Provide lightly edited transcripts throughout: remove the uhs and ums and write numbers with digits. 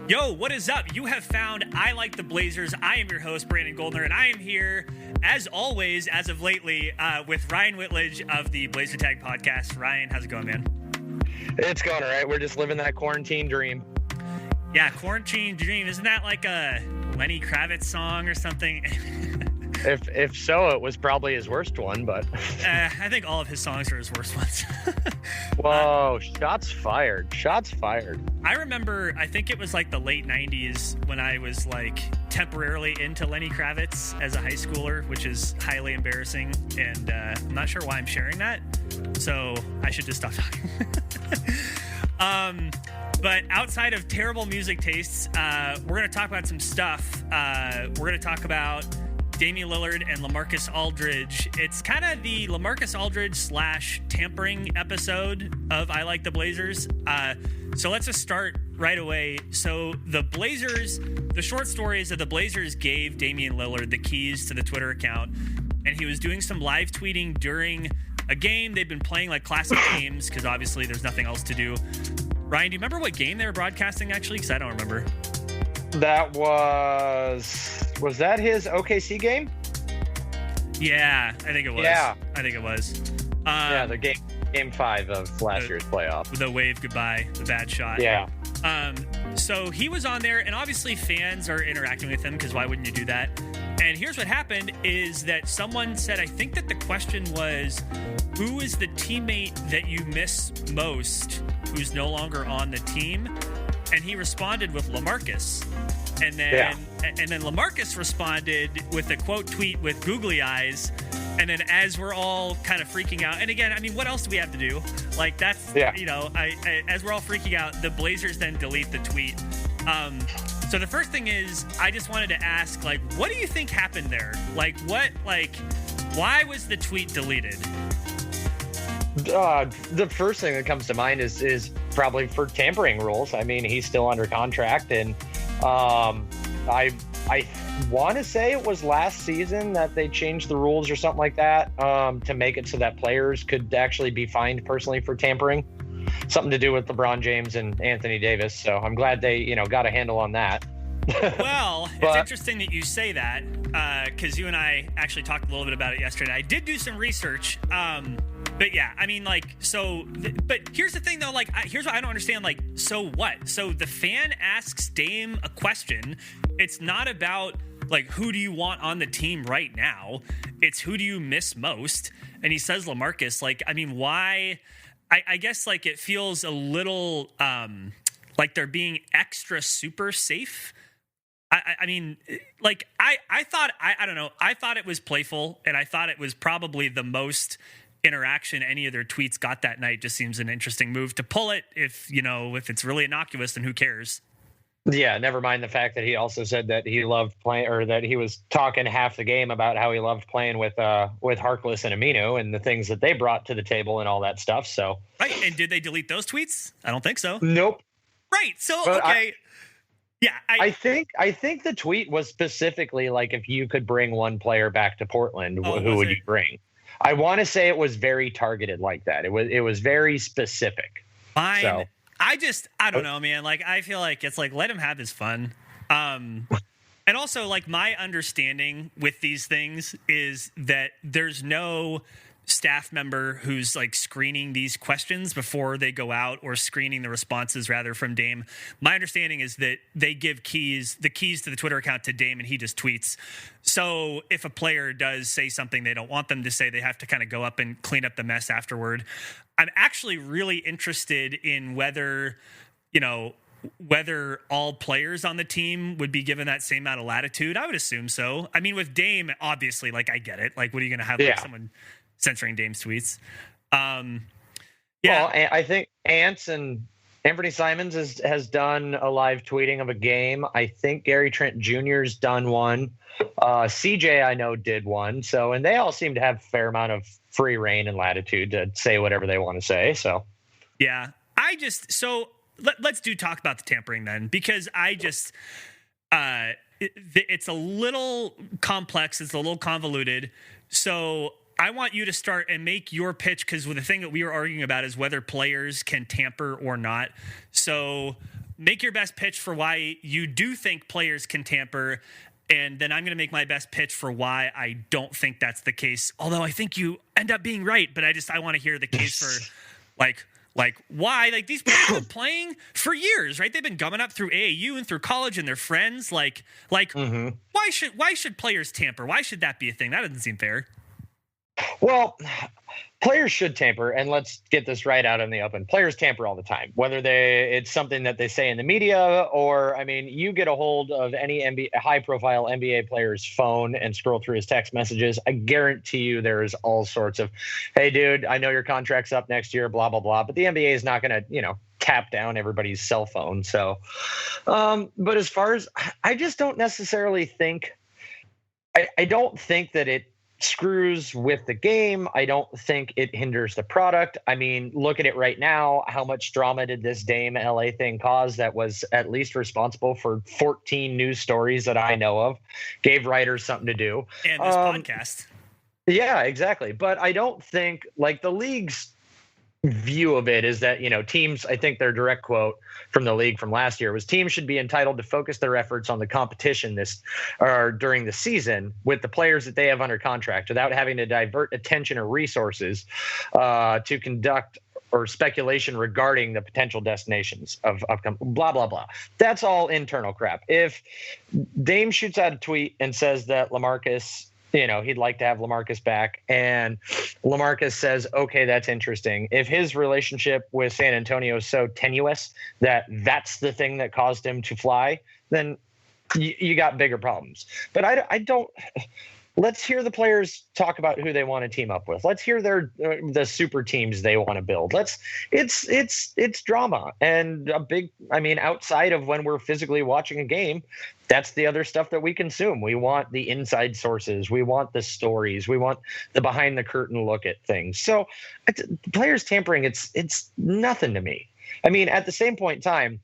Yo, what is up? You have found I Like the Blazers. I am your host, Brandon Goldner, and I am here, as always, as of lately, with Ryan Whitledge of the BlazerTag Podcast. Ryan, how's it going, man? It's going all right. We're just living that quarantine dream. Yeah, quarantine dream. Isn't that like a Lenny Kravitz song or something? If so, it was probably his worst one, but... I think all of his songs are his worst ones. Whoa, shots fired. Shots fired. I remember, I think it was like the late 90s when I was like temporarily into Lenny Kravitz as a high schooler, which is highly embarrassing. And I'm not sure why I'm sharing that. So I should just stop talking. But outside of terrible music tastes, we're going to talk about some stuff. We're going to talk about Damian Lillard and LaMarcus Aldridge. It's kind of the LaMarcus Aldridge / tampering episode of I Like the Blazers. So let's just start right away. So the Blazers, the short story is that the Blazers gave Damian Lillard the keys to the Twitter account, and he was doing some live tweeting during a game. They've been playing like classic games because obviously there's nothing else to do. Ryan, do you remember what game they were broadcasting actually? Because I don't remember. That was that his OKC game? Yeah, I think it was. Yeah. I think it was. The game 5 of last year's playoff. The wave goodbye, the bad shot. Yeah. So he was on there, and obviously fans are interacting with him because why wouldn't you do that? And here's what happened is that someone said, I think that the question was, who is the teammate that you miss most who's no longer on the team? And he responded with LaMarcus. And then LaMarcus responded with a quote tweet with googly eyes. And then as we're all kind of freaking out, and again, I mean, what else do we have to do? Like that's, you know, as we're all freaking out, the Blazers then delete the tweet. So the first thing is, I just wanted to ask, like, what do you think happened there? Why was the tweet deleted? The first thing that comes to mind is probably for tampering rules. I mean, he's still under contract, and I want to say it was last season that they changed the rules or something like that to make it so that players could actually be fined personally for tampering. Something to do with LeBron James and Anthony Davis. So I'm glad they, got a handle on that. Well, it's interesting that you say that because you and I actually talked a little bit about it yesterday. I did do some research. But yeah, I mean, but here's the thing though, here's what I don't understand. So what? So the fan asks Dame a question. It's not about who do you want on the team right now? It's who do you miss most? And he says LaMarcus, I mean, why? I guess it feels a little like they're being extra super safe. I mean, I thought, I don't know. I thought it was playful, and I thought it was probably the most interaction any of their tweets got that night. Just seems an interesting move to pull it. If it's really innocuous, then who cares? Yeah, never mind the fact that he also said that he loved playing, or that he was talking half the game about how he loved playing with Harkless and Aminu and the things that they brought to the table and all that stuff. So right, and did they delete those tweets? I don't think so. Nope. Right. So okay. I think the tweet was specifically if you could bring one player back to Portland, who would you bring? I want to say it was very targeted like that. It was very specific. Fine. So. I don't know, man. I feel like it's let him have his fun. And also my understanding with these things is that there's no staff member who's screening these questions before they go out, or screening the responses rather from Dame. My understanding is that they give the keys to the Twitter account to Dame, and he just tweets. So if a player does say something they don't want them to say, they have to kind of go up and clean up the mess afterward. I'm actually really interested in whether all players on the team would be given that same amount of latitude. I would assume so. I mean, with Dame, obviously, I get it. What are you going to have someone censoring Dame's tweets? Yeah. Well, I think Ants and Anthony Simons has done a live tweeting of a game. I think Gary Trent Jr.'s done one. CJ, I know, did one. So, and they all seem to have a fair amount of free reign and latitude to say whatever they want to say. So, yeah, let's talk about the tampering then, because it's a little complex. It's a little convoluted. So I want you to start and make your pitch, because the thing that we were arguing about is whether players can tamper or not. So make your best pitch for why you do think players can tamper, and then I'm going to make my best pitch for why I don't think that's the case. Although I think you end up being right, but I want to hear the case for like why. Like, these players have been playing for years, right? They've been gumming up through AAU and through college and their friends. Why should players tamper? Why should that be a thing? That doesn't seem fair. Well, players should tamper, and let's get this right out in the open. Players tamper all the time, whether it's something that they say in the media, or, I mean, you get a hold of any high-profile NBA player's phone and scroll through his text messages. I guarantee you there is all sorts of, hey, dude, I know your contract's up next year, blah, blah, blah. But the NBA is not going to, tap down everybody's cell phone. So, but as far as, I just don't necessarily think, I don't think that it screws with the game. I don't think it hinders the product. I mean, look at it right now. How much drama did this Dame LA thing cause that was at least responsible for 14 news stories that I know of? Gave writers something to do. And this podcast. Yeah, exactly. But I don't think, like, the league's view of it is that, teams, I think their direct quote from the league from last year was, teams should be entitled to focus their efforts on the competition during the season with the players that they have under contract without having to divert attention or resources to conduct or speculation regarding the potential destinations of blah, blah, blah. That's all internal crap. If Dame shoots out a tweet and says that LaMarcus, he'd like to have LaMarcus back, and LaMarcus says, okay, that's interesting. If his relationship with San Antonio is so tenuous that that's the thing that caused him to fly, then you got bigger problems. But I don't. Let's hear the players talk about who they want to team up with. Let's hear the super teams they want to build. It's drama, and outside of when we're physically watching a game, that's the other stuff that we consume. We want the inside sources. We want the stories. We want the behind the curtain look at things. So players tampering, it's nothing to me. I mean, at the same point in time,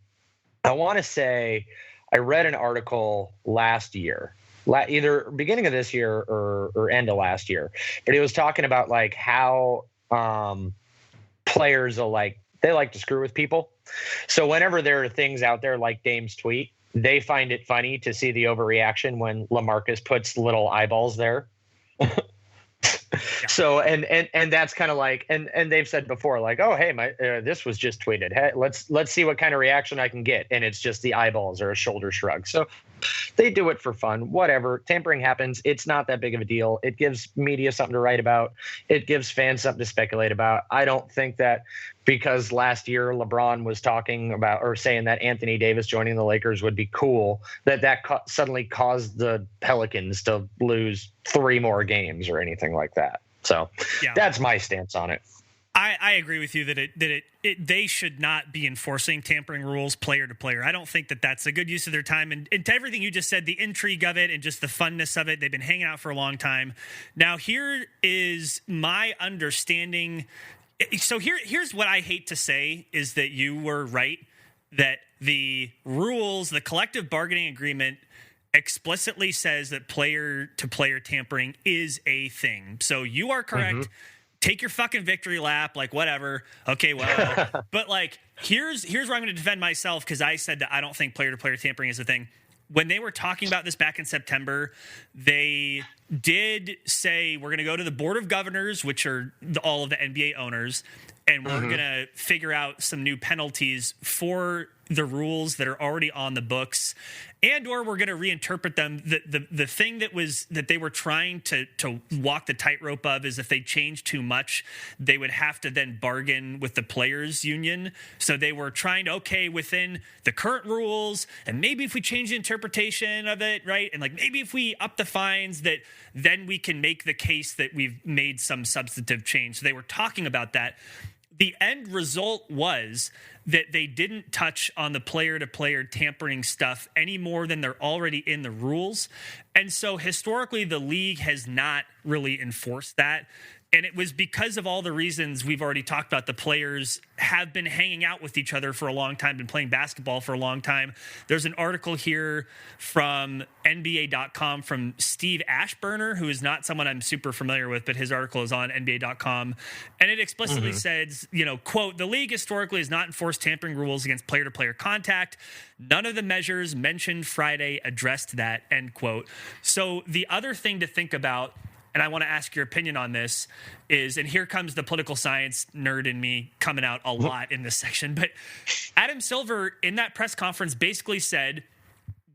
I want to say I read an article last year, either beginning of this year or end of last year, but it was talking about like how players they like to screw with people. So whenever there are things out there like Dame's tweet, they find it funny to see the overreaction when LaMarcus puts little eyeballs there. So and that's kind of like, and they've said before, like, oh, hey, this was just tweeted. Hey, let's see what kind of reaction I can get, and it's just the eyeballs or a shoulder shrug. So they do it for fun. Whatever. Tampering happens. It's not that big of a deal. It gives media something to write about. It gives fans something to speculate about. I don't think that because last year LeBron was talking about or saying that Anthony Davis joining the Lakers would be cool, that suddenly caused the Pelicans to lose 3 more games or anything like that. So That's my stance on it. I agree with you that they should not be enforcing tampering rules player to player. I don't think that that's a good use of their time. And to everything you just said, the intrigue of it and just the funness of it, they've been hanging out for a long time. Now, here is my understanding. So here's what I hate to say is that you were right, that the rules, the collective bargaining agreement explicitly says that player to player tampering is a thing. So you are correct. Mm-hmm. Take your fucking victory lap, like whatever. Okay, well, but like here's where I'm going to defend myself, because I said that I don't think player to player tampering is a thing. When they were talking about this back in September, they did say we're going to go to the Board of Governors, which are all of the NBA owners, and we're going to figure out some new penalties for the rules that are already on the books, and or we're going to reinterpret them. The thing that they were trying to walk the tightrope of is if they changed too much, they would have to then bargain with the players union. So they were trying to, within the current rules, and maybe if we change the interpretation of it, right, and like maybe if we up the fines, that then we can make the case that we've made some substantive change. So they were talking about that. The end result was that they didn't touch on the player-to-player tampering stuff any more than they're already in the rules. And so historically, the league has not really enforced that. And it was because of all the reasons we've already talked about. The players have been hanging out with each other for a long time, been playing basketball for a long time. There's an article here from NBA.com from Steve Ashburner, who is not someone I'm super familiar with, but his article is on NBA.com. And it explicitly says, quote, the league historically has not enforced tampering rules against player-to-player contact. None of the measures mentioned Friday addressed that, end quote. So the other thing to think about, and I want to ask your opinion on this, is, and here comes the political science nerd in me coming out a lot in this section, but Adam Silver in that press conference basically said,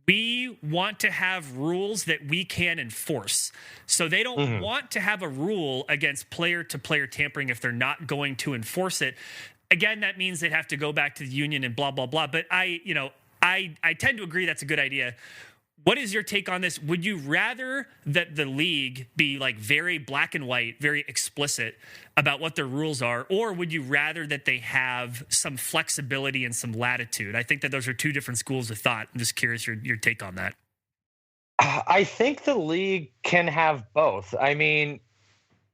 we want to have rules that we can enforce. So they don't want to have a rule against player-to-player tampering if they're not going to enforce it. Again, that means they'd have to go back to the union and blah, blah, blah. But I tend to agree that's a good idea. What is your take on this? Would you rather that the league be like very black and white, very explicit about what their rules are, or would you rather that they have some flexibility and some latitude? I think that those are two different schools of thought. I'm just curious your take on that. I think the league can have both. I mean,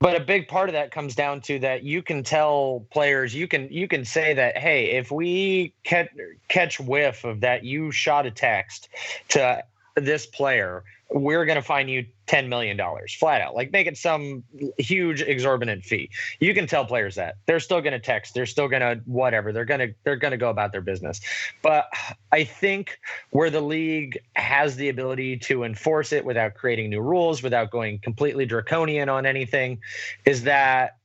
but a big part of that comes down to that you can tell players, you can say that, hey, if we catch whiff of that you shot a text to this player, we're going to fine you $10 million flat out, like make it some huge exorbitant fee. You can tell players that they're still going to text, they're still going to whatever, they're going to go about their business. But I think where the league has the ability to enforce it without creating new rules, without going completely draconian on anything, is that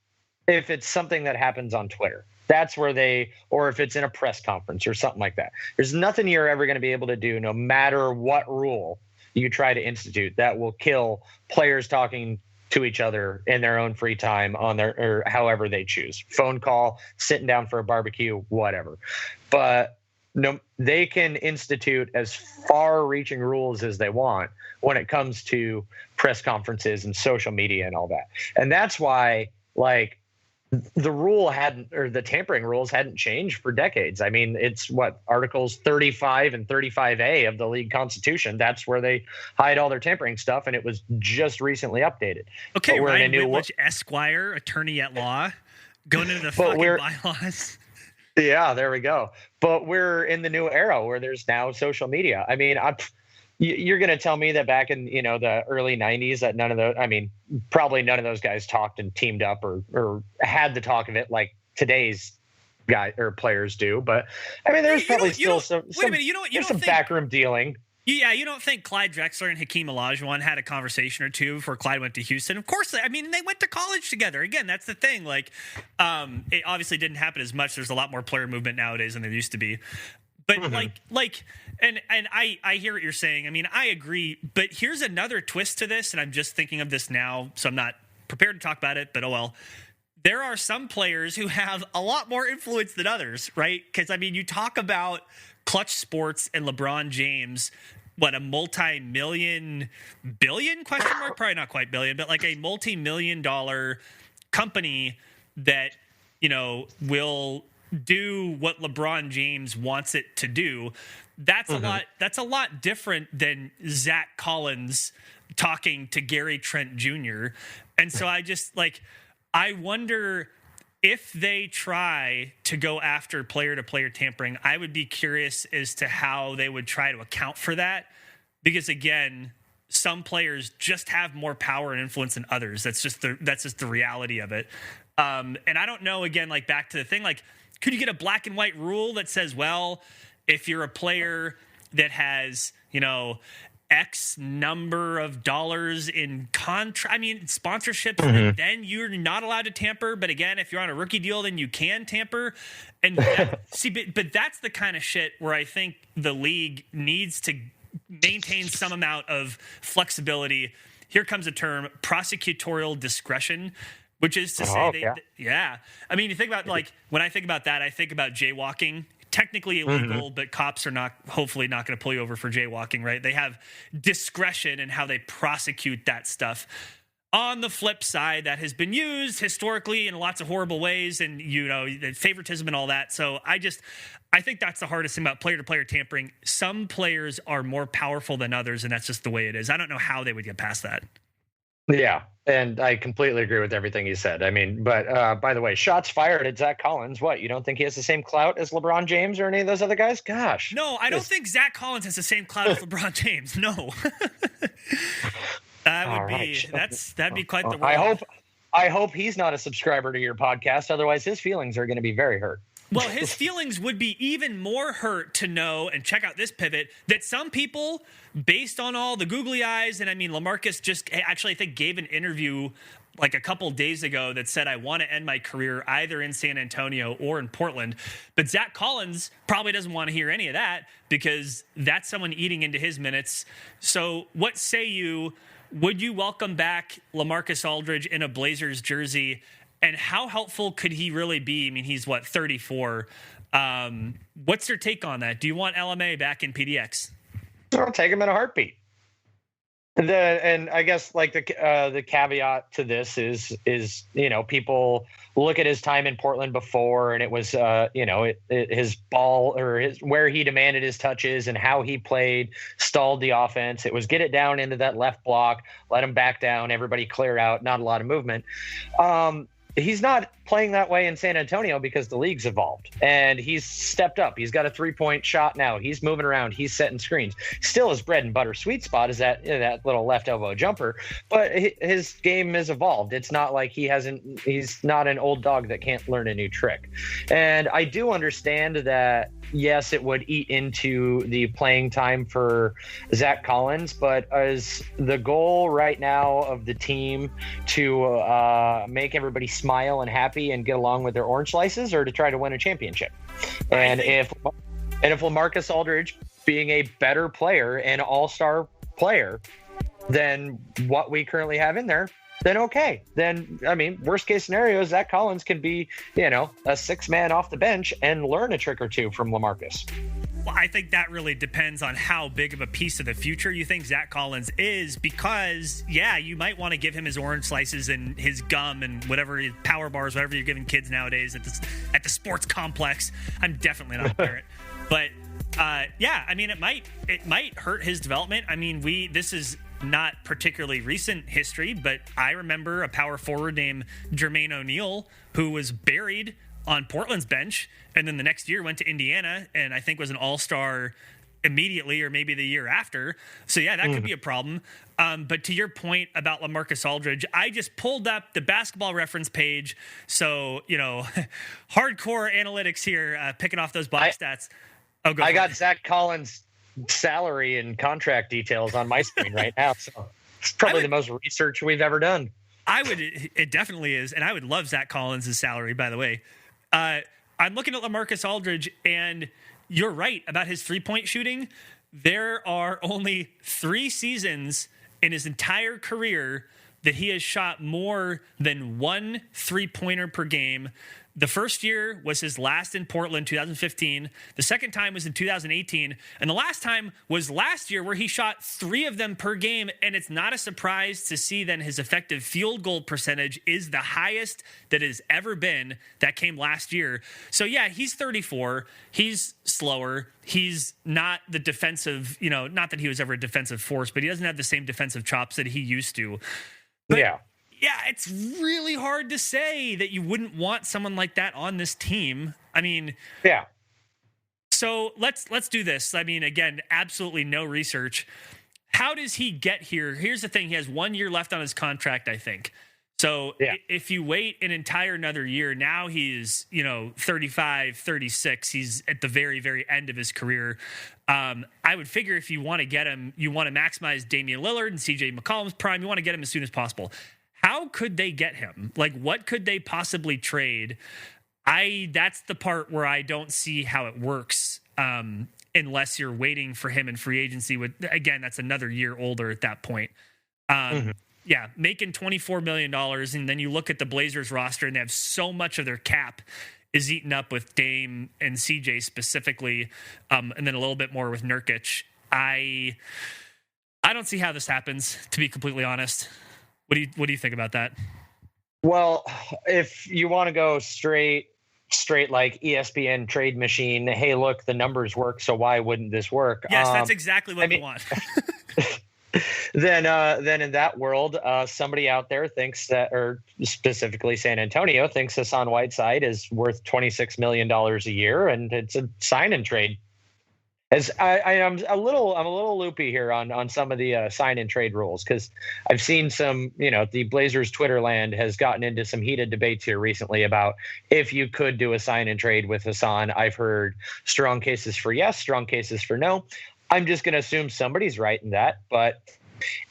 if it's something that happens on Twitter, that's where or if it's in a press conference or something like that, there's nothing you're ever going to be able to do, no matter what rule you try to institute, that will kill players talking to each other in their own free time or however they choose. Phone call, sitting down for a barbecue, whatever. But no, they can institute as far-reaching rules as they want when it comes to press conferences and social media and all that. And that's why, the tampering rules hadn't changed for decades. I mean, it's Articles 35 and 35A of the league constitution. That's where they hide all their tampering stuff, and it was just recently updated. Okay, Ryan Whitledge, Esquire, attorney at law, going into the fucking bylaws. Yeah, there we go. But we're in the new era where there's now social media. I mean, you're going to tell me that back in the early 90s that probably none of those guys talked and teamed up or had the talk of it like today's guy or players do. But I mean, there's probably still some backroom dealing. Yeah, you don't think Clyde Drexler and Hakeem Olajuwon had a conversation or two before Clyde went to Houston? Of course, they went to college together. Again, that's the thing. It obviously didn't happen as much. There's a lot more player movement nowadays than there used to be. But and I hear what you're saying. I mean, I agree. But here's another twist to this, and I'm just thinking of this now, so I'm not prepared to talk about it, but oh well. There are some players who have a lot more influence than others, right? Because, I mean, you talk about Clutch Sports and LeBron James, a multi-billion question mark? Probably not quite billion, but like a multi-million-dollar company that, will do what LeBron James wants it to do. That's a lot different than Zach Collins talking to Gary Trent Jr. And so I wonder if they try to go after player-to-player tampering, I would be curious as to how they would try to account for that. Because again, some players just have more power and influence than others. That's just the reality of it. And I don't know, again, back to the thing, could you get a black and white rule that says, well, if you're a player that has, X number of dollars in sponsorships, then you're not allowed to tamper. But again, if you're on a rookie deal, then you can tamper. And but that's the kind of shit where I think the league needs to maintain some amount of flexibility. Here comes a term, prosecutorial discretion, which is to say, I mean, you think about when I think about that, I think about jaywalking. Technically illegal, but cops are hopefully not going to pull you over for jaywalking, right? They have discretion in how they prosecute that stuff. On the flip side, that has been used historically in lots of horrible ways, and favoritism and all that. So I think that's the hardest thing about player-to-player tampering. Some players are more powerful than others, and that's just the way it is. I don't know how they would get past that. Yeah. And I completely agree with everything you said. I mean, but by the way, shots fired at Zach Collins. What, you don't think he has the same clout as LeBron James or any of those other guys? Gosh. No, I don't think Zach Collins has the same clout as LeBron James. No. That'd be quite the world. I hope he's not a subscriber to your podcast. Otherwise, his feelings are going to be very hurt. Well, his feelings would be even more hurt to know, and check out this pivot, that some people, based on all the googly eyes, and I mean, LaMarcus just actually, I think, gave an interview like a couple days ago that said, I want to end my career either in San Antonio or in Portland. But Zach Collins probably doesn't want to hear any of that because that's someone eating into his minutes. So what say you? Would you welcome back LaMarcus Aldridge in a Blazers jersey? And how helpful could he really be? I mean, he's 34. What's your take on that? Do you want LMA back in PDX? I'll take him in a heartbeat. And I guess like the caveat to this is people look at his time in Portland before, and it was his ball or where he demanded his touches and how he played stalled the offense. It was get it down into that left block, let him back down, everybody clear out, not a lot of movement. He's not playing that way in San Antonio because the league's evolved and he's stepped up. He's got a 3-point shot now. He's moving around. He's setting screens. Still, his bread and butter sweet spot is that little left elbow jumper, but his game has evolved. It's not like he's not an old dog that can't learn a new trick. And I do understand that, yes, it would eat into the playing time for Zach Collins, but is the goal right now of the team to make everybody smile and happy and get along with their orange slices, or to try to win a championship? And if LaMarcus Aldridge, being a better player and all-star player than what we currently have in there, then okay. Then, I mean, worst case scenario, Zach Collins can be, a six man off the bench and learn a trick or two from LaMarcus. Well, I think that really depends on how big of a piece of the future you think Zach Collins is, because, yeah, you might want to give him his orange slices and his gum and whatever, power bars, whatever you're giving kids nowadays at the sports complex. I'm definitely not a parent. But, yeah, I mean, it might hurt his development. I mean, this is not particularly recent history, but I remember a power forward named Jermaine O'Neal who was buried on Portland's bench, and then the next year went to Indiana and I think was an all-star immediately or maybe the year after. So yeah, that could be a problem. But to your point about LaMarcus Aldridge, I just pulled up the Basketball Reference page. So, hardcore analytics here, picking off those box stats. I got Zach Collins' salary and contract details on my screen right now. So it's probably the most research we've ever done. It definitely is. And I would love Zach Collins' salary, by the way. I'm looking at LaMarcus Aldridge, and you're right about his 3-point shooting. There are only 3 seasons in his entire career that he has shot more than 1 3-pointer per game. The first year was his last in Portland, 2015. The second time was in 2018. And the last time was last year, where he shot 3 of them per game. And it's not a surprise to see then his effective field goal percentage is the highest that has ever been. That came last year. So yeah, he's 34. He's slower. He's not the defensive, not that he was ever a defensive force, but he doesn't have the same defensive chops that he used to. But, yeah, it's really hard to say that you wouldn't want someone like that on this team. I mean, yeah. So let's do this. I mean, again, absolutely no research. How does he get here? Here's the thing. He has 1 year left on his contract, I think. So if you wait an entire another year, now he's, 35, 36. He's at the very, very end of his career. I would figure if you want to get him, you want to maximize Damian Lillard and CJ McCollum's prime. You want to get him as soon as possible. How could they get him? Like, what could they possibly trade? That's the part where I don't see how it works, unless you're waiting for him in free agency. Again, that's another year older at that point. Yeah, making $24 million, and then you look at the Blazers roster, and they have so much of their cap is eaten up with Dame and CJ specifically, and then a little bit more with Nurkic. I don't see how this happens, to be completely honest. What do you think about that? Well, if you want to go straight like ESPN trade machine, hey, look, the numbers work, so why wouldn't this work? Yes, that's exactly what we want. then in that world, somebody out there thinks that, or specifically San Antonio thinks Hassan Whiteside is worth $26 million a year, and it's a sign and trade. As I'm a little loopy here on some of the sign and trade rules, because I've seen some, the Blazers Twitter land has gotten into some heated debates here recently about if you could do a sign and trade with Hassan. I've heard strong cases for yes, strong cases for no. I'm just going to assume somebody's right in that, but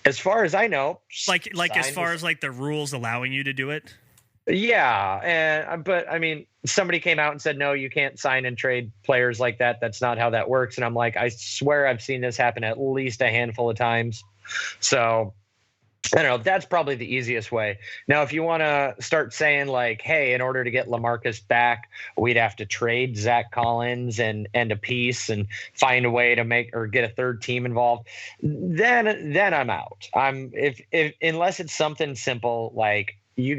as far as I know, as far as the rules allowing you to do it. Yeah, but I mean, somebody came out and said, no, you can't sign and trade players like that. That's not how that works. And I'm like, I swear I've seen this happen at least a handful of times. So I don't know. That's probably the easiest way. Now, if you want to start saying hey, in order to get LaMarcus back, we'd have to trade Zach Collins and a piece and find a way to make or get a third team involved, then I'm out. If unless it's something simple you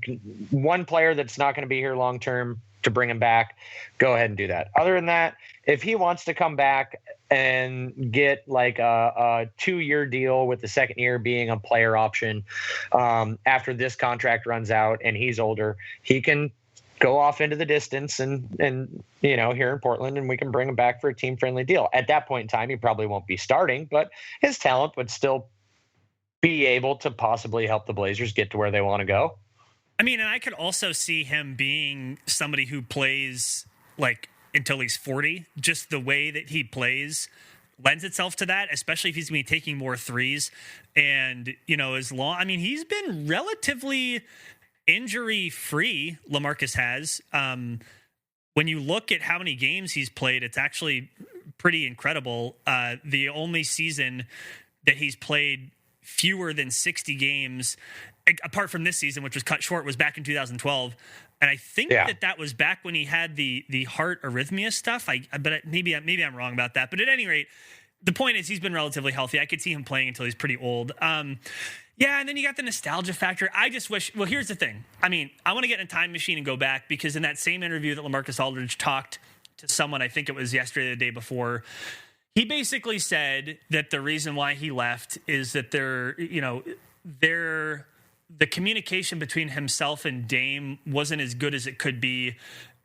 can one player that's not going to be here long term to bring him back, go ahead and do that. Other than that, if he wants to come back and get a 2-year deal with the second year being a player option, after this contract runs out and he's older, he can go off into the distance and here in Portland, and we can bring him back for a team friendly deal. At that point in time, he probably won't be starting, but his talent would still be able to possibly help the Blazers get to where they want to go. I mean, and I could also see him being somebody who plays until he's 40. Just the way that he plays lends itself to that, especially if he's going to be taking more threes. And, he's been relatively injury free, LaMarcus has. When you look at how many games he's played, it's actually pretty incredible. The only season that he's played fewer than 60 games, apart from this season, which was cut short, was back in 2012. And I think that was back when he had the heart arrhythmia stuff. But maybe I'm wrong about that. But at any rate, the point is he's been relatively healthy. I could see him playing until he's pretty old. And then you got the nostalgia factor. I just wish, well, here's the thing. I mean, I want to get in a time machine and go back, because in that same interview that LaMarcus Aldridge talked to someone, I think it was yesterday or the day before, he basically said that the reason why he left is that the communication between himself and Dame wasn't as good as it could be.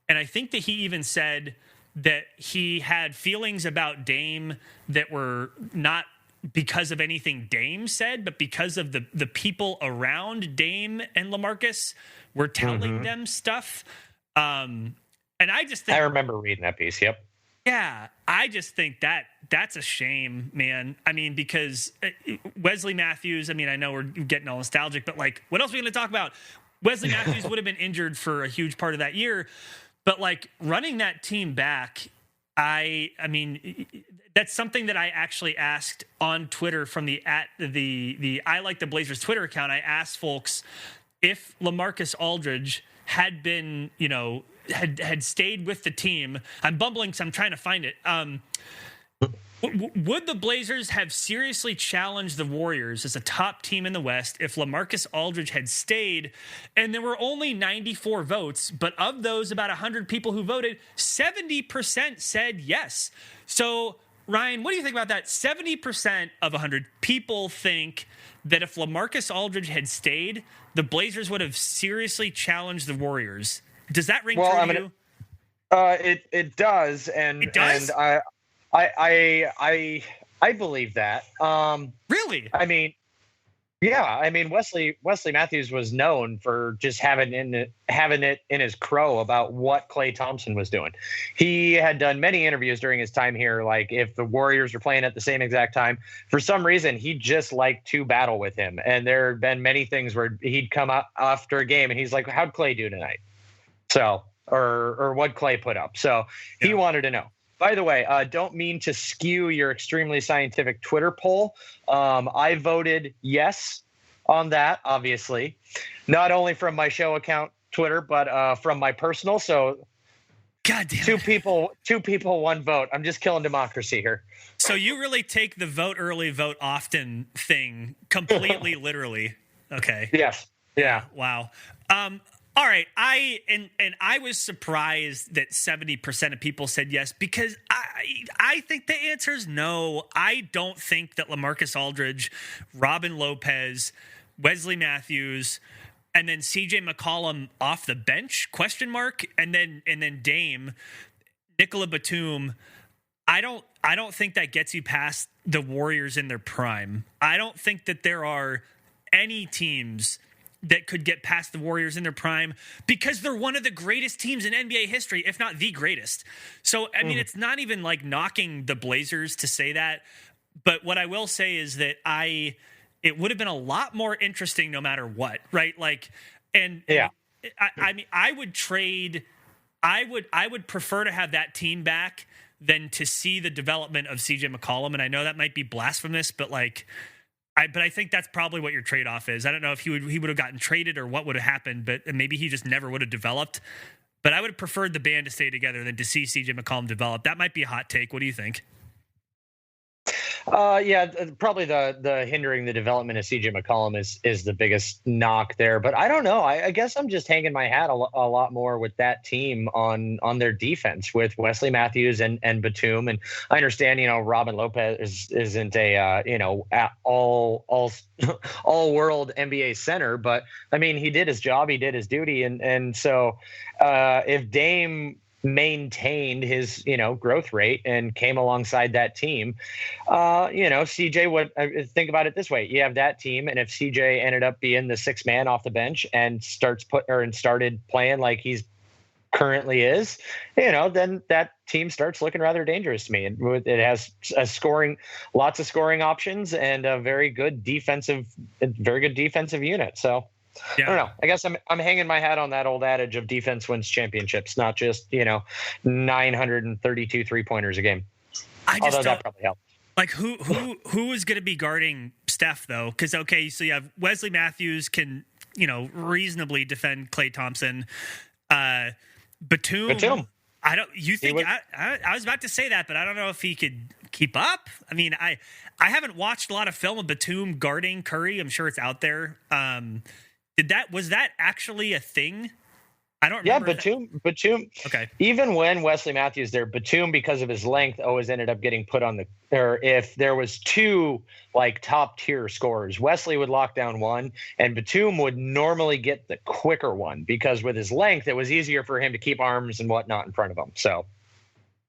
And I think that he even said that he had feelings about Dame that were not because of anything Dame said, but because of the people around Dame and LaMarcus were telling them stuff. And I just think, I remember reading that piece. Yep. Yeah, I just think that's a shame, man. I mean, because Wesley Matthews, I mean, I know we're getting all nostalgic, but what else are we going to talk about? Wesley Matthews would have been injured for a huge part of that year, but running that team back, I mean, that's something that I actually asked on Twitter from the ILiketheBlazers Twitter account. I asked folks if LaMarcus Aldridge had been, had stayed with the team. I'm bumbling, so I'm trying to find it. Would the Blazers have seriously challenged the Warriors as a top team in the West if LaMarcus Aldridge had stayed? And there were only 94 votes, but of those, about 100 people who voted, 70% said yes. So, Ryan, what do you think about that? 70% of 100 people think that if LaMarcus Aldridge had stayed, the Blazers would have seriously challenged the Warriors. Does that ring true to you? It does, and it does? And I believe that. Really? I mean, yeah. I mean, Wesley Matthews was known for just having it in his crow about what Klay Thompson was doing. He had done many interviews during his time here. If the Warriors were playing at the same exact time, for some reason, he just liked to battle with him. And there have been many things where he'd come up after a game and he's like, "How'd Klay do tonight?" So, or what Klay put up. So he wanted to know. By the way, don't mean to skew your extremely scientific Twitter poll. I voted yes on that, obviously, not only from my show account Twitter, but from my personal. So, goddamn, two people, one vote. I'm just killing democracy here. So you really take the vote early, vote often thing completely literally. Okay. Yes. Yeah. Wow. All right, I was surprised that 70% of people said yes, because I think the answer is no. I don't think that LaMarcus Aldridge, Robin Lopez, Wesley Matthews, and then CJ McCollum off the bench, ? And then Dame, Nicola Batum. I don't think that gets you past the Warriors in their prime. I don't think that there are any teams that could get past the Warriors in their prime because they're one of the greatest teams in NBA history, if not the greatest. So, I mean, it's not even like knocking the Blazers to say that. But what I will say is that it would have been a lot more interesting no matter what, right? Like, I mean, I would prefer to have that team back than to see the development of CJ McCollum. And I know that might be blasphemous, but like, I think that's probably what your trade-off is. I don't know if he would have gotten traded or what would have happened, but maybe he just never would have developed. But I would have preferred the band to stay together than to see CJ McCollum develop. That might be a hot take. What do you think? Probably the hindering the development of CJ McCollum is the biggest knock there. But I don't know. I guess I'm just hanging my hat a lot more with that team on their defense with Wesley Matthews and Batum. And I understand, Robin Lopez isn't a all world NBA center, but I mean, he did his job, he did his duty, and so if Dame maintained his growth rate and came alongside that team, CJ would think about it this way. You have that team, and if CJ ended up being the sixth man off the bench and started playing like he's currently is, then that team starts looking rather dangerous to me. And it has lots of scoring options and a very good defensive unit. So yeah. I don't know. I guess I'm hanging my hat on that old adage of defense wins championships, not just 932 3-pointers a game. Although that probably helps. Like who is going to be guarding Steph though? Because so you have Wesley Matthews can reasonably defend Klay Thompson. Batum. I don't. You think I was about to say that, but I don't know if he could keep up. I mean, I haven't watched a lot of film of Batum guarding Curry. I'm sure it's out there. Was that actually a thing? I don't remember. Yeah, Batum. Okay. Even when Wesley Matthews there, Batum, because of his length, always ended up getting put on or if there was two like top tier scorers, Wesley would lock down one and Batum would normally get the quicker one because with his length, it was easier for him to keep arms and whatnot in front of him. So,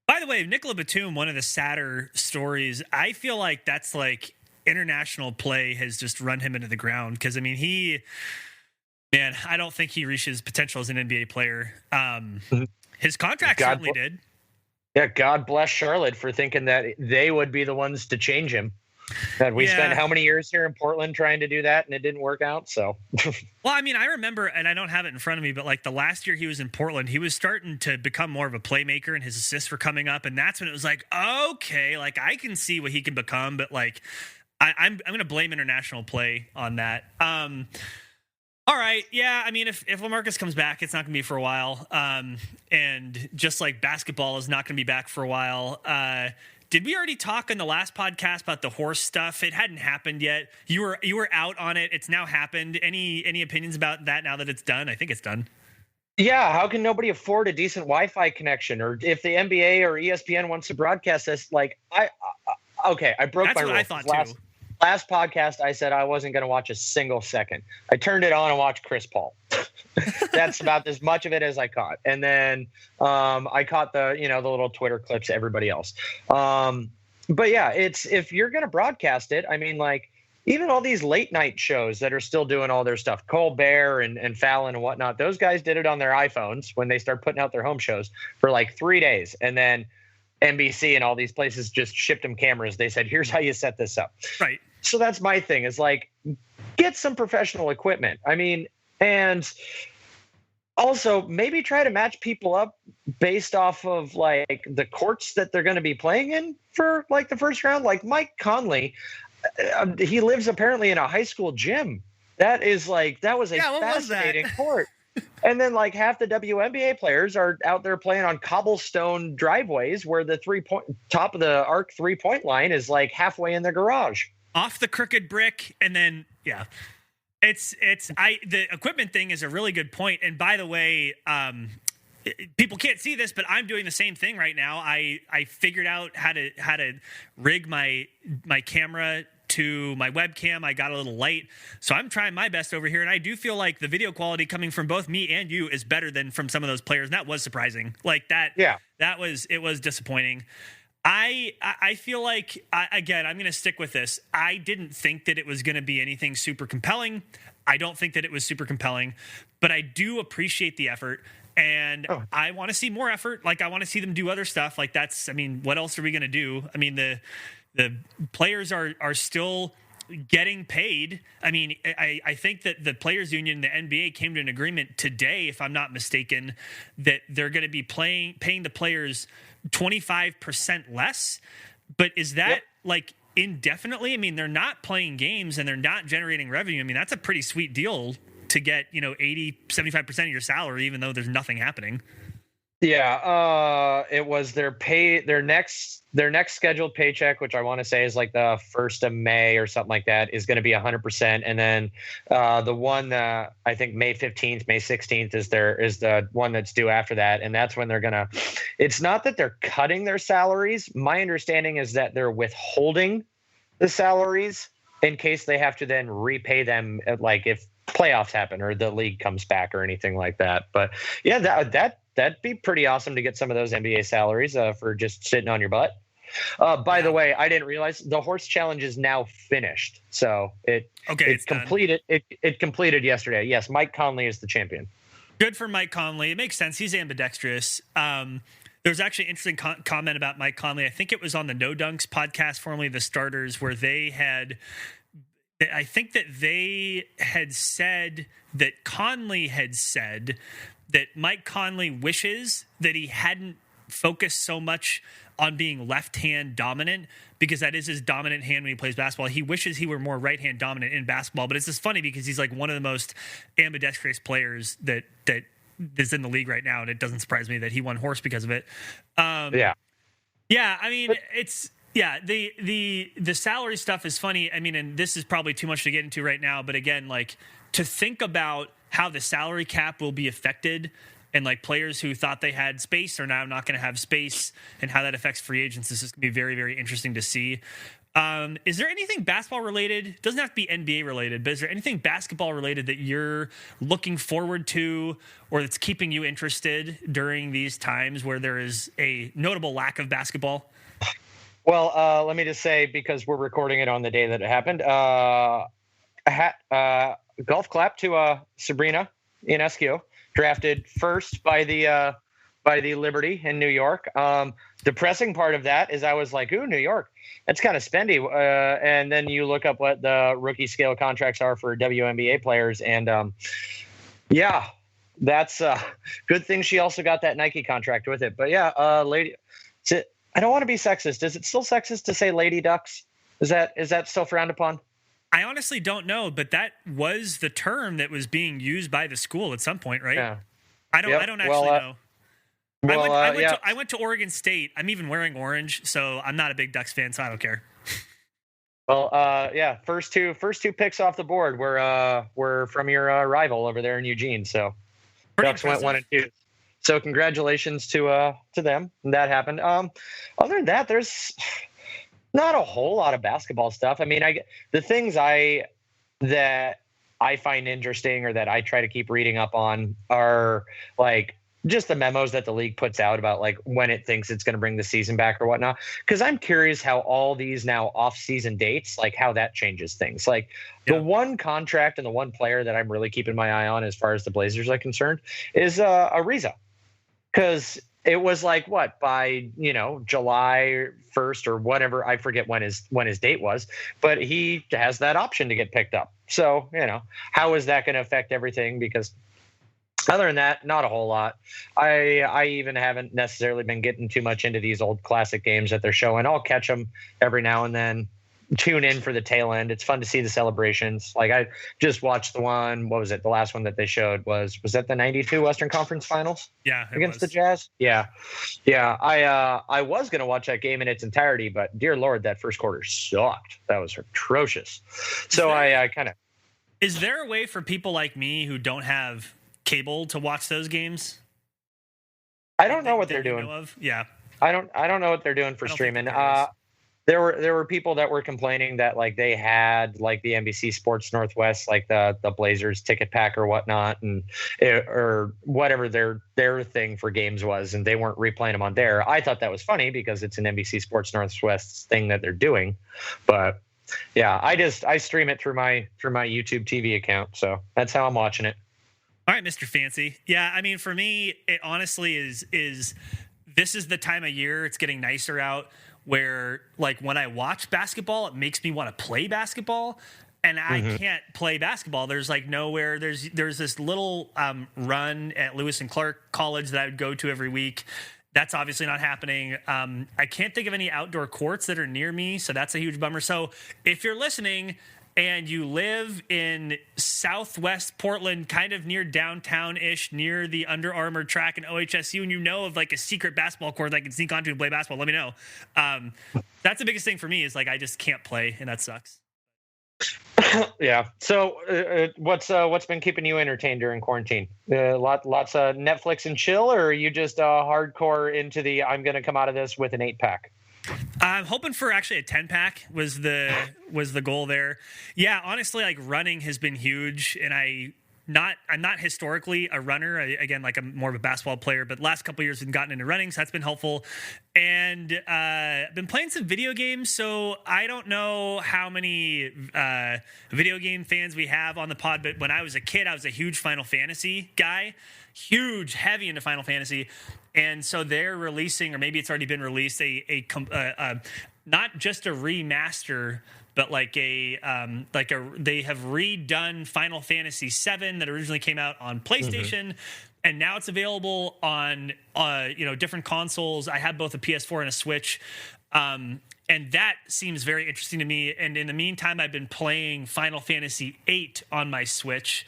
by the way, Nicola Batum, one of the sadder stories, I feel like that's like international play has just run him into the ground. Cause I mean, Man, I don't think he reaches potential as an NBA player. His contract certainly did. Yeah, God bless Charlotte for thinking that they would be the ones to change him. That we spent how many years here in Portland trying to do that, and it didn't work out. So, well, I mean, I remember, and I don't have it in front of me, but like the last year he was in Portland, he was starting to become more of a playmaker, and his assists were coming up, and that's when it was like, okay, like I can see what he can become, but like I'm going to blame international play on that. All right. Yeah. I mean, if LaMarcus comes back, it's not going to be for a while. And just like basketball is not going to be back for a while. Did we already talk in the last podcast about the horse stuff? It hadn't happened yet. You were out on it. It's now happened. Any opinions about that now that it's done? I think it's done. Yeah. How can nobody afford a decent Wi-Fi connection? Or if the NBA or ESPN wants to broadcast this, like I broke my rule. That's what I thought too. Last podcast, I said I wasn't going to watch a single second. I turned it on and watched Chris Paul. That's about as much of it as I caught. And then I caught the little Twitter clips, everybody else. But yeah, if you're going to broadcast it, I mean, like even all these late night shows that are still doing all their stuff, Colbert and Fallon and whatnot, those guys did it on their iPhones when they start putting out their home shows for like 3 days. And then NBC and all these places just shipped them cameras. They said, here's how you set this up. Right. So that's my thing is like, get some professional equipment. I mean, and also maybe try to match people up based off of like the courts that they're going to be playing in for like the first round. Like Mike Conley, he lives apparently in a high school gym. That was a fascinating court. And then like half the WNBA players are out there playing on cobblestone driveways where the top of the arc 3-point line is like halfway in the garage. Off the crooked brick, and then the equipment thing is a really good point. And by the way, people can't see this, but I'm doing the same thing right now. I figured out how to rig my camera to my webcam. I got a little light, so I'm trying my best over here, and I do feel like the video quality coming from both me and you is better than from some of those players. And that was surprising. Like that. Yeah, it was disappointing. I feel like, again, I'm going to stick with this. I didn't think that it was going to be anything super compelling. I don't think that it was super compelling, but I do appreciate the effort, and I want to see more effort. Like, I want to see them do other stuff. Like, what else are we going to do? I mean, the players are still getting paid. I mean, I think that the players union, the NBA, came to an agreement today, if I'm not mistaken, that they're going to be paying the players 25% less. But is that like indefinitely? I mean, they're not playing games and they're not generating revenue. I mean, that's a pretty sweet deal to get, 80-75% of your salary, even though there's nothing happening. Yeah, it was their next scheduled paycheck, which I want to say is like the 1st of May or something like that, is going to be 100%. And then the one I think May 15th, May 16th is the one that's due after that, and that's when they're gonna. It's not that they're cutting their salaries. My understanding is that they're withholding the salaries in case they have to then repay them, like if playoffs happen or the league comes back or anything like that. But yeah, that'd be pretty awesome to get some of those NBA salaries for just sitting on your butt. By the way, I didn't realize the horse challenge is now finished. So it's completed. It completed yesterday. Yes, Mike Conley is the champion. Good for Mike Conley. It makes sense. He's ambidextrous. There's actually an interesting comment about Mike Conley. I think it was on the No Dunks podcast, formerly the Starters, where I think that they had said that Conley had said that Mike Conley wishes that he hadn't focused so much on being left-hand dominant, because that is his dominant hand when he plays basketball. He wishes he were more right-hand dominant in basketball, but it's just funny because he's like one of the most ambidextrous players that is in the league right now, and it doesn't surprise me that he won horse because of it. Yeah, I mean, the salary stuff is funny. I mean, and this is probably too much to get into right now, but again, like, to think about how the salary cap will be affected, and like players who thought they had space are now not going to have space, and how that affects free agents, this is going to be very, very interesting to see. Is there anything basketball related? Doesn't have to be NBA related, but is there anything basketball related that you're looking forward to, or that's keeping you interested during these times where there is a notable lack of basketball? Well, let me just say, because we're recording it on the day that it happened, golf clap to Sabrina Ionescu, drafted first by the Liberty in New York. Depressing part of that is I was like, ooh, New York, that's kind of spendy. And then you look up what the rookie scale contracts are for WNBA players, and that's a good thing she also got that Nike contract with it. But yeah, lady, I don't want to be sexist. Is it still sexist to say lady ducks? Is that still frowned upon? I honestly don't know, but that was the term that was being used by the school at some point, right? Yeah. I don't actually know. I went to Oregon State. I'm even wearing orange, so I'm not a big Ducks fan, so I don't care. Well, first two picks off the board were from your rival over there in Eugene. So pretty Ducks impressive. Went 1 and 2. So congratulations to them. That happened. Other than that, there's not a whole lot of basketball stuff. I mean, the things that I find interesting, or that I try to keep reading up on, are like just the memos that the league puts out about like when it thinks it's going to bring the season back or whatnot. Because I'm curious how all these now off-season dates, like how that changes things. Like the one contract and the one player that I'm really keeping my eye on as far as the Blazers are concerned is Ariza. Because it was like by July 1st or whatever, I forget when his date was, but he has that option to get picked up. So how is that going to affect everything? Because other than that, not a whole lot. I even haven't necessarily been getting too much into these old classic games that they're showing. I'll catch them every now and then. Tune in for the tail end. It's fun to see the celebrations. Like, I just watched the one, what was it? The last one that they showed was that the 92 Western Conference Finals? Yeah. Against the Jazz? Yeah. I was going to watch that game in its entirety, but dear Lord, that first quarter sucked. That was atrocious. So I kind of. Is there a way for people like me who don't have cable to watch those games? I don't know what they're doing. Yeah. I don't know what they're doing for streaming. There were people that were complaining that like they had like the NBC Sports Northwest, like the Blazers ticket pack or whatnot, and or whatever their thing for games was, and they weren't replaying them on there. I thought that was funny because it's an NBC Sports Northwest thing that they're doing, but yeah, I stream it through my YouTube TV account, so that's how I'm watching it. All right, Mr. Fancy. Yeah, I mean, for me, it honestly is this is the time of year it's getting nicer out where like when I watch basketball, it makes me want to play basketball, and I can't play basketball. There's like nowhere. There's this little run at Lewis and Clark College that I would go to every week. That's obviously not happening. I can't think of any outdoor courts that are near me, so that's a huge bummer. So if you're listening and you live in Southwest Portland, kind of near downtown-ish, near the Under Armour track and OHSU, and you know of like a secret basketball court that I can sneak onto and play basketball, let me know. That's the biggest thing for me is like I just can't play, and that sucks. Yeah. So what's been keeping you entertained during quarantine? Lots of Netflix and chill, or are you just hardcore into the I'm going to come out of this with an 8-pack? I'm hoping for actually a 10-pack was the goal there. Yeah, honestly, like running has been huge, and I'm not historically a runner. Again, like I'm more of a basketball player, but last couple of years I've gotten into running, so that's been helpful. And I've been playing some video games, so I don't know how many video game fans we have on the pod, but when I was a kid, I was a huge Final Fantasy guy, heavy into Final Fantasy. And so they're releasing, or maybe it's already been released, a not just a remaster, but like they have redone Final Fantasy VII that originally came out on PlayStation, and now it's available on different consoles. I have both a PS4 and a Switch, and that seems very interesting to me. And in the meantime, I've been playing Final Fantasy VIII on my Switch.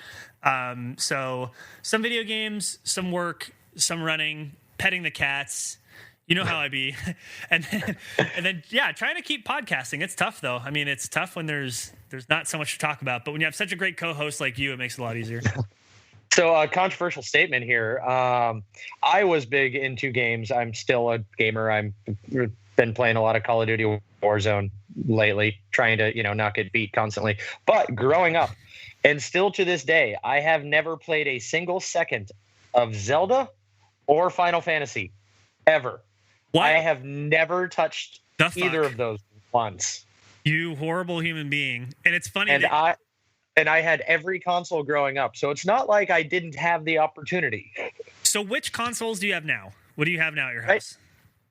So some video games, some work, some running, petting the cats. You know how I be. and then yeah, trying to keep podcasting. It's tough though. I mean, it's tough when there's not so much to talk about, but when you have such a great co-host like you, it makes it a lot easier. So a controversial statement here. I was big into games. I'm still a gamer. I've been playing a lot of Call of Duty Warzone lately, trying to, not get beat constantly. But growing up, and still to this day, I have never played a single second of Zelda or Final Fantasy ever. What? I have never touched either of those once. You horrible human being. And it's funny. And I had every console growing up, so it's not like I didn't have the opportunity. So which consoles do you have now? What do you have now at your house?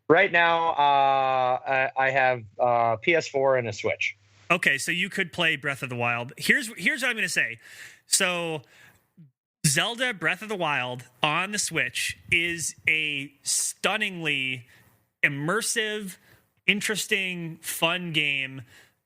Right now, I have PS4 and a Switch. Okay, so you could play Breath of the Wild. Here's what I'm going to say. So Zelda Breath of the Wild on the Switch is a stunningly immersive, interesting, fun game.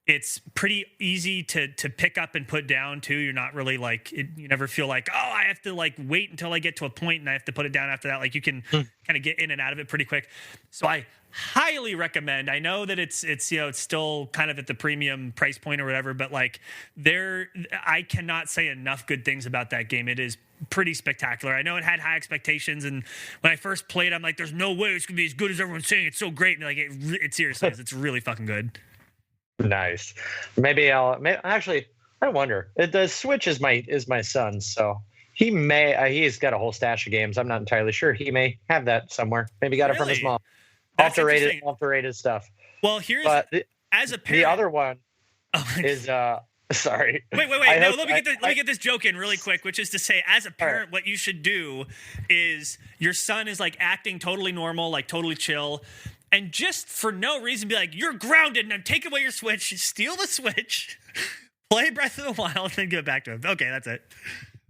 It's pretty easy to pick up and put down too. You're not really you never feel like, oh, I have to wait until I get to a point and I have to put it down after that. Like you can kind of get in and out of it pretty quick. So I highly recommend. I know that it's still kind of at the premium price point or whatever, but I cannot say enough good things about that game. It is pretty spectacular. I know it had high expectations, and when I first played, I'm like, there's no way it's gonna be as good as everyone's saying. It's so great. And it seriously is. It's really fucking good. Nice. Maybe actually, I wonder. The Switch is my son's, so he he's got a whole stash of games. I'm not entirely sure. He may have that somewhere. Maybe got it from his mom. Off the rated stuff. Well, as a parent, the other one is sorry. Wait. No, let me get this joke in really quick, which is to say, as a parent, what you should do is your son is acting totally normal, totally chill. And just for no reason, be like, you're grounded, and I'm taking away your Switch. Steal the Switch, play Breath of the Wild, and then give it back to him. Okay, that's it.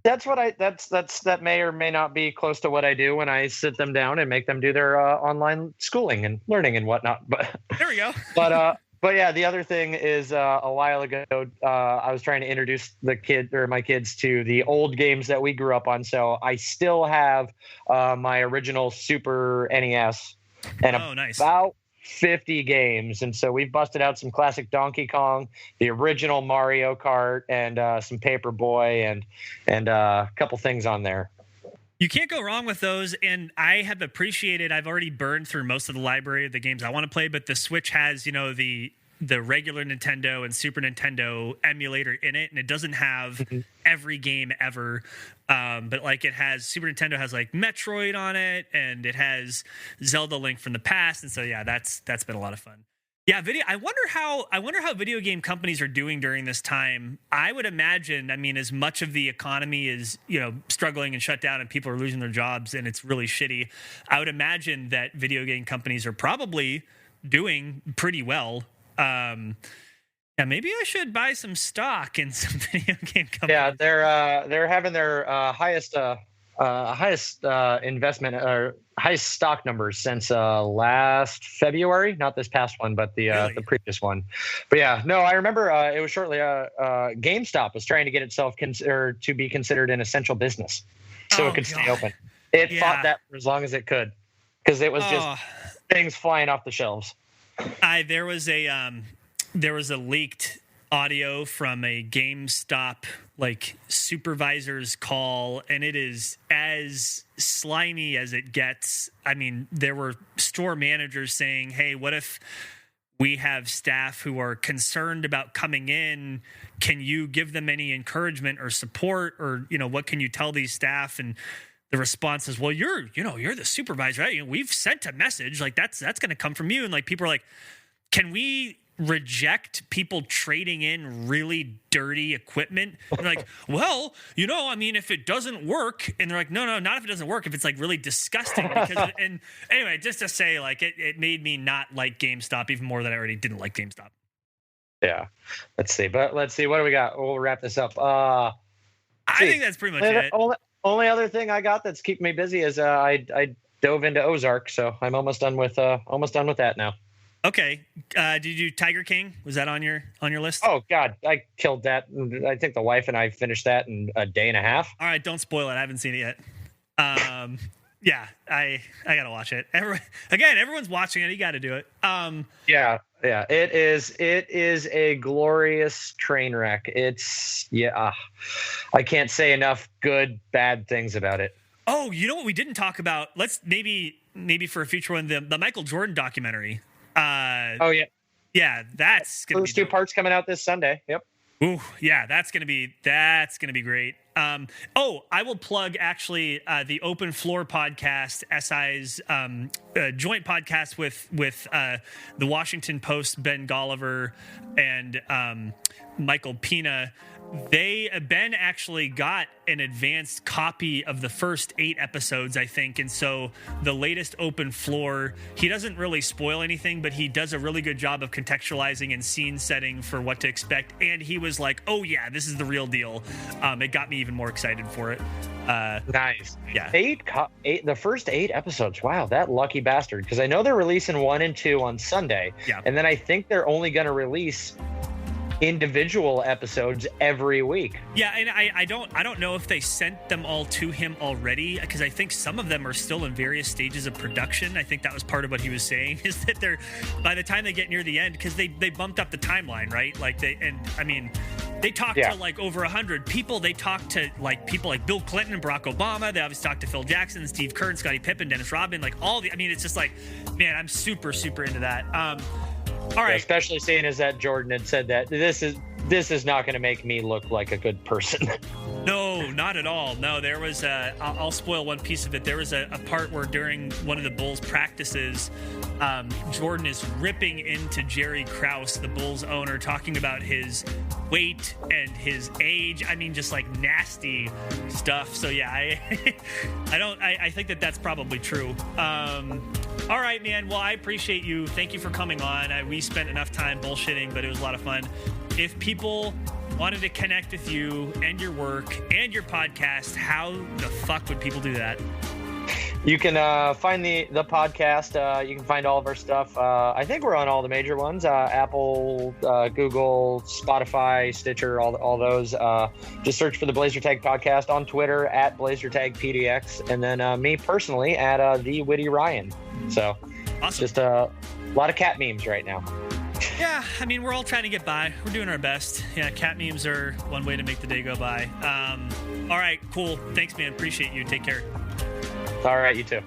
That may or may not be close to what I do when I sit them down and make them do their online schooling and learning and whatnot. But there we go. But yeah, the other thing is a while ago, I was trying to introduce my kids to the old games that we grew up on. So I still have my original Super NES. And nice. About 50 games. And so we've busted out some classic Donkey Kong, the original Mario Kart, and some Paperboy and a couple things on there. You can't go wrong with those, and I have appreciated. I've already burned through most of the library of the games I want to play, but the Switch has, the regular Nintendo and Super Nintendo emulator in it, and it doesn't have every game ever. But like it has Super Nintendo has like Metroid on it, and it has Zelda Link from the Past, and so yeah, that's been a lot of fun. Yeah, I wonder how video game companies are doing during this time. I would imagine, as much of the economy is, struggling and shut down and people are losing their jobs and it's really shitty, I would imagine that video game companies are probably doing pretty well. Yeah, maybe I should buy some stock in some video game companies. Yeah, they're having their highest investment or highest stock numbers since last February, not this past one, but the previous one. But yeah, no, I remember it was shortly. GameStop was trying to get itself to be considered an essential business, so it could stay open. It fought that for as long as it could because it was just things flying off the shelves. There was a leaked audio from a GameStop supervisor's call, and it is as slimy as it gets. There were store managers saying, hey, what if we have staff who are concerned about coming in? Can you give them any encouragement or support, or what can you tell these staff? And the response is, well, you're the supervisor, right? We've sent a message, that's going to come from you. And people are like, can we reject people trading in really dirty equipment? And they're like, well, if it doesn't work. And they're like, no, not if it doesn't work, if it's really disgusting. And anyway, just to say, it made me not like GameStop even more than I already didn't like GameStop. Yeah. Let's see. What do we got? We'll wrap this up. I think that's pretty much it. Only other thing I got that's keeping me busy is I dove into Ozark, so I'm almost done with that now. Okay. Did you do Tiger King? Was that on your list? Oh God, I killed that. I think the wife and I finished that in a day and a half. All right, don't spoil it. I haven't seen it yet. Yeah, I gotta watch it. Everyone's watching it. You got to do it. Yeah. It is a glorious train wreck. I can't say enough bad things about it. Oh, you know what we didn't talk about? Let's maybe for a future one, the Michael Jordan documentary. Yeah, that's gonna be 2 parts coming out this Sunday. Yep. Ooh, yeah, that's gonna be great. I will plug actually the Open Floor podcast, SI's joint podcast with the Washington Post, Ben Golliver, and Michael Pina. Ben actually got an advanced copy of the first 8 episodes, I think. And so the latest Open Floor, he doesn't really spoil anything, but he does a really good job of contextualizing and scene setting for what to expect. And he was like, oh yeah, this is the real deal. It got me even more excited for it. Nice. Yeah. 8, the first 8 episodes. Wow, that lucky bastard. Because I know they're releasing 1 and 2 on Sunday. Yeah. And then I think they're only going to release individual episodes every week. Yeah, and I don't know if they sent them all to him already, because I think some of them are still in various stages of production. I think that was part of what he was saying, is that they're, by the time they get near the end, because they bumped up the timeline, right? They talked to over 100 people. They talked to people like Bill Clinton and Barack Obama. They obviously talked to Phil Jackson, Steve Kerr, and Scottie Pippen, Dennis Rodman, it's just man, I'm super, super into that. All right. Especially seeing as that Jordan had said that this is not going to make me look like a good person. No, not at all. No, there was I'll spoil one piece of it. There was a part where during one of the Bulls practices, Jordan is ripping into Jerry Krause, the Bulls owner, talking about his weight and his age. Just nasty stuff. So yeah, I think that's probably true. All right, man. Well, I appreciate you. Thank you for coming on. We spent enough time bullshitting, but it was a lot of fun. If people wanted to connect with you and your work and your podcast, how the fuck would people do that? You can find the podcast. You can find all of our stuff. I think we're on all the major ones: Apple, Google, Spotify, Stitcher, all those. Just search for the BlazerTag Podcast on Twitter at BlazerTagPDX, and then me personally at the Witty Ryan. So, awesome. Just a lot of cat memes right now. Yeah, we're all trying to get by. We're doing our best. Yeah, cat memes are one way to make the day go by. All right, cool. Thanks, man. Appreciate you. Take care. All right, you too.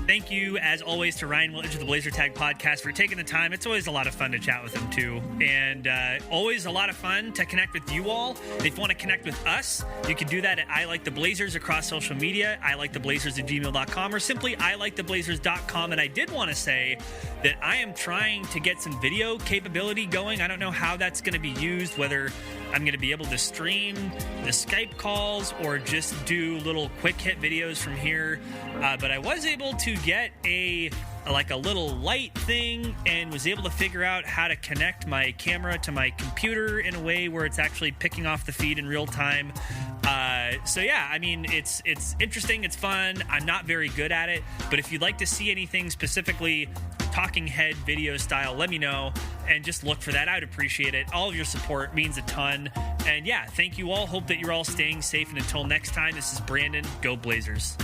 Thank you, as always, to Ryan Whitledge of the BlazerTag Podcast for taking the time. It's always a lot of fun to chat with him, too. And always a lot of fun to connect with you all. If you want to connect with us, you can do that at ILiketheBlazers across social media, ILiketheBlazers@gmail.com, or simply ILiketheBlazers.com. And I did want to say that I am trying to get some video capability going. I don't know how that's going to be used, whether I'm going to be able to stream the Skype calls or just do little quick hit videos from here. But I was able to get a little light thing and was able to figure out how to connect my camera to my computer in a way where it's actually picking off the feed in real time. So yeah, I mean, it's interesting. It's fun. I'm not very good at it, but if you'd like to see anything specifically talking head video style, let me know and just look for that. I'd appreciate it. All of your support means a ton. And yeah, thank you all. Hope that you're all staying safe. And until next time, this is Brandon. Go Blazers.